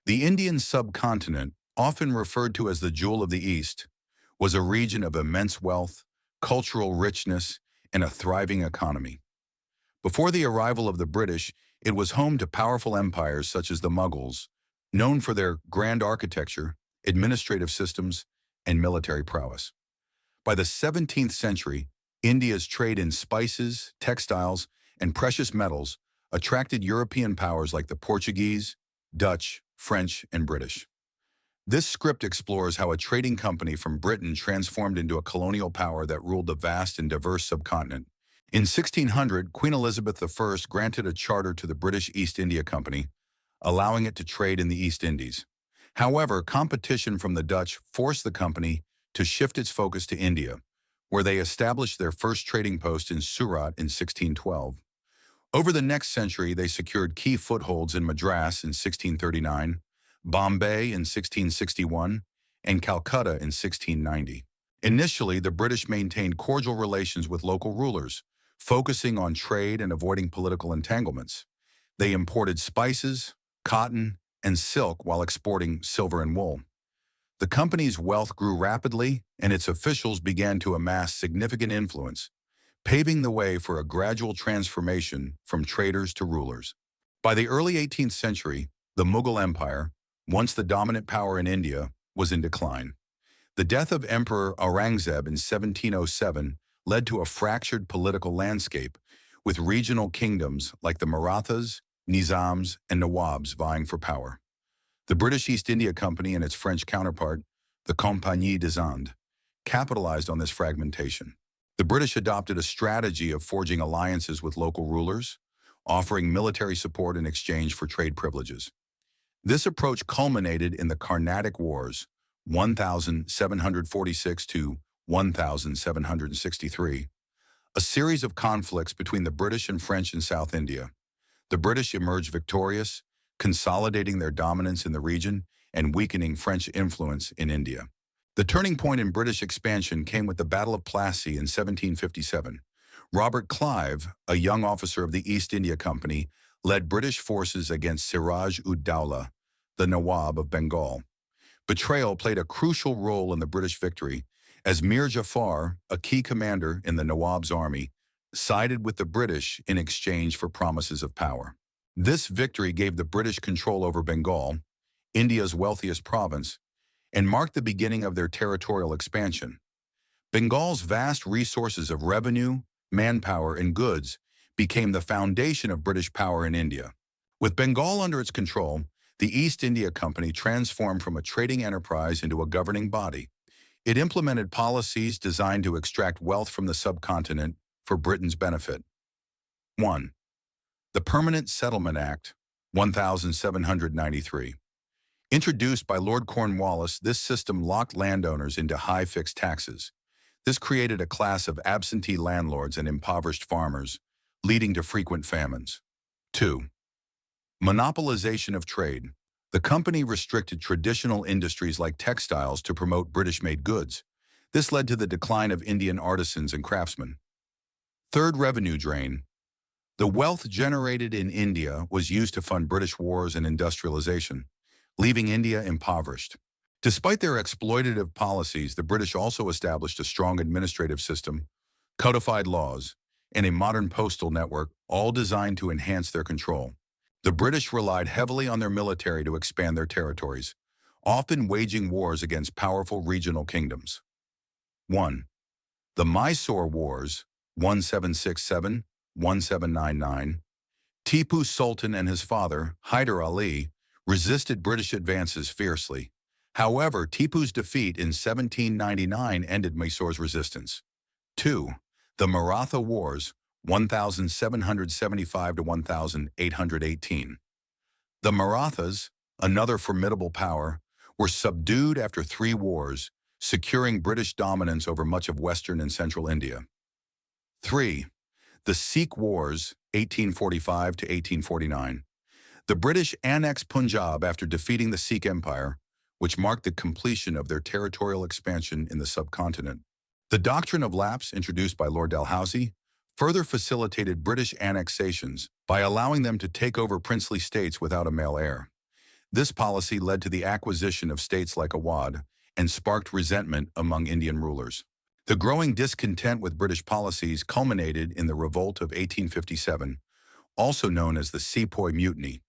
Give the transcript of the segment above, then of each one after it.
The Indian subcontinent, often referred to as the Jewel of the East, was a region of immense wealth, cultural richness, and a thriving economy. Before the arrival of the British, it was home to powerful empires such as the Mughals, known for their grand architecture, administrative systems, and military prowess. By the 17th century, India's trade in spices, textiles, and precious metals attracted European powers like the Portuguese, Dutch, French, and British. This script explores how a trading company from Britain transformed into a colonial power that ruled the vast and diverse subcontinent. In 1600, Queen Elizabeth I granted a charter to the British East India Company, allowing it to trade in the East Indies. However, competition from the Dutch forced the company to shift its focus to India, where they established their first trading post in Surat in 1612. Over the next century, they secured key footholds in Madras in 1639, Bombay in 1661, and Calcutta in 1690. Initially, the British maintained cordial relations with local rulers, focusing on trade and avoiding political entanglements. They imported spices, cotton, and silk while exporting silver and wool. The company's wealth grew rapidly, and its officials began to amass significant influence, paving the way for a gradual transformation from traders to rulers. By the early 18th century, the Mughal Empire, once the dominant power in India, was in decline. The death of Emperor Aurangzeb in 1707 led to a fractured political landscape, with regional kingdoms like the Marathas, Nizams, and Nawabs vying for power. The British East India Company and its French counterpart, the Compagnie des Indes, capitalized on this fragmentation. The British adopted a strategy of forging alliances with local rulers, offering military support in exchange for trade privileges. This approach culminated in the Carnatic Wars, 1746 to 1763, a series of conflicts between the British and French in South India. The British emerged victorious, consolidating their dominance in the region and weakening French influence in India. The turning point in British expansion came with the Battle of Plassey in 1757. Robert Clive, a young officer of the East India Company, led British forces against Siraj-ud-Dowlah, the Nawab of Bengal. Betrayal played a crucial role in the British victory, as Mir Jafar, a key commander in the Nawab's army, sided with the British in exchange for promises of power. This victory gave the British control over Bengal, India's wealthiest province, and marked the beginning of their territorial expansion. Bengal's vast resources of revenue, manpower, and goods became the foundation of British power in India. With Bengal under its control, the East India Company transformed from a trading enterprise into a governing body. It implemented policies designed to extract wealth from the subcontinent for Britain's benefit. 1. The Permanent Settlement Act, 1793. Introduced by Lord Cornwallis, this system locked landowners into high fixed taxes. This created a class of absentee landlords and impoverished farmers, leading to frequent famines. 2. Monopolization of trade. The company restricted traditional industries like textiles to promote British-made goods. This led to the decline of Indian artisans and craftsmen. 3rd, revenue drain. The wealth generated in India was used to fund British wars and industrialization, leaving India impoverished. Despite their exploitative policies, the British also established a strong administrative system, codified laws, and a modern postal network, all designed to enhance their control. The British relied heavily on their military to expand their territories, often waging wars against powerful regional kingdoms. 1. The Mysore Wars, 1767-1799. Tipu Sultan and his father, Hyder Ali, resisted British advances fiercely. However, Tipu's defeat in 1799 ended Mysore's resistance. 2. The Maratha Wars, 1775 to 1818. The Marathas, another formidable power, were subdued after 3 wars, securing British dominance over much of western and central India. 3. The Sikh Wars, 1845 to 1849. The British annexed Punjab after defeating the Sikh Empire, which marked the completion of their territorial expansion in the subcontinent. The doctrine of lapse, introduced by Lord Dalhousie, further facilitated British annexations by allowing them to take over princely states without a male heir. This policy led to the acquisition of states like Awadh and sparked resentment among Indian rulers. The growing discontent with British policies culminated in the Revolt of 1857, also known as the Sepoy Mutiny.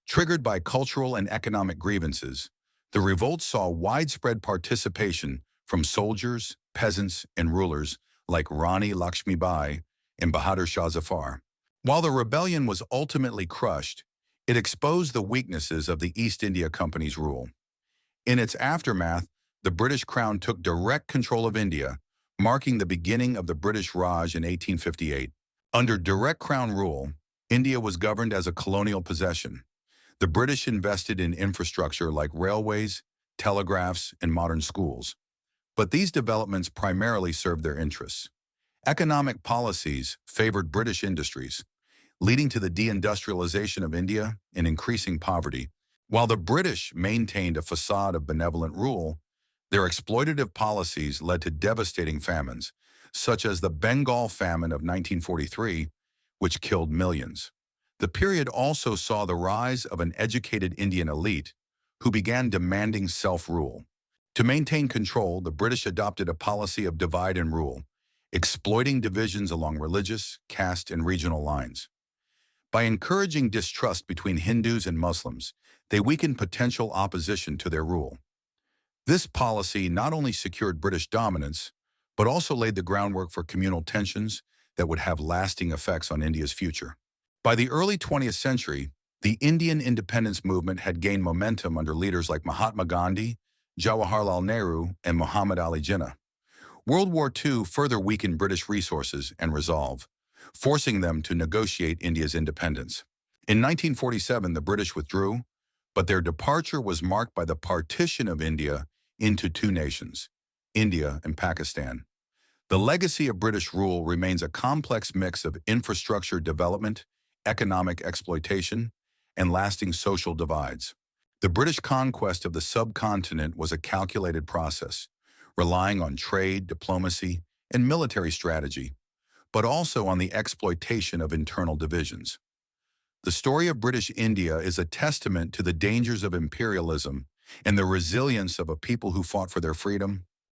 Triggered by cultural and economic grievances, the revolt saw widespread participation from soldiers, peasants, and rulers like Rani Lakshmibai and Bahadur Shah Zafar. While the rebellion was ultimately crushed, it exposed the weaknesses of the East India Company's rule. In its aftermath, the British Crown took direct control of India, marking the beginning of the British Raj in 1858. Under direct Crown rule, India was governed as a colonial possession. The British invested in infrastructure like railways, telegraphs, and modern schools. But these developments primarily served their interests. Economic policies favored British industries, leading to the deindustrialization of India and increasing poverty. While the British maintained a facade of benevolent rule, their exploitative policies led to devastating famines, such as the Bengal famine of 1943, which killed millions. The period also saw the rise of an educated Indian elite who began demanding self-rule. To maintain control, the British adopted a policy of divide and rule, exploiting divisions along religious, caste, and regional lines. By encouraging distrust between Hindus and Muslims, they weakened potential opposition to their rule. This policy not only secured British dominance, but also laid the groundwork for communal tensions that would have lasting effects on India's future. By the early 20th century, the Indian independence movement had gained momentum under leaders like Mahatma Gandhi, Jawaharlal Nehru, and Muhammad Ali Jinnah. World War II further weakened British resources and resolve, forcing them to negotiate India's independence. In 1947, the British withdrew, but their departure was marked by the partition of India into two nations, India and Pakistan. The legacy of British rule remains a complex mix of infrastructure development, economic exploitation, and lasting social divides. The British conquest of the subcontinent was a calculated process, relying on trade, diplomacy, and military strategy, but also on the exploitation of internal divisions. The story of British India is a testament to the dangers of imperialism and the resilience of a people who fought for their freedom,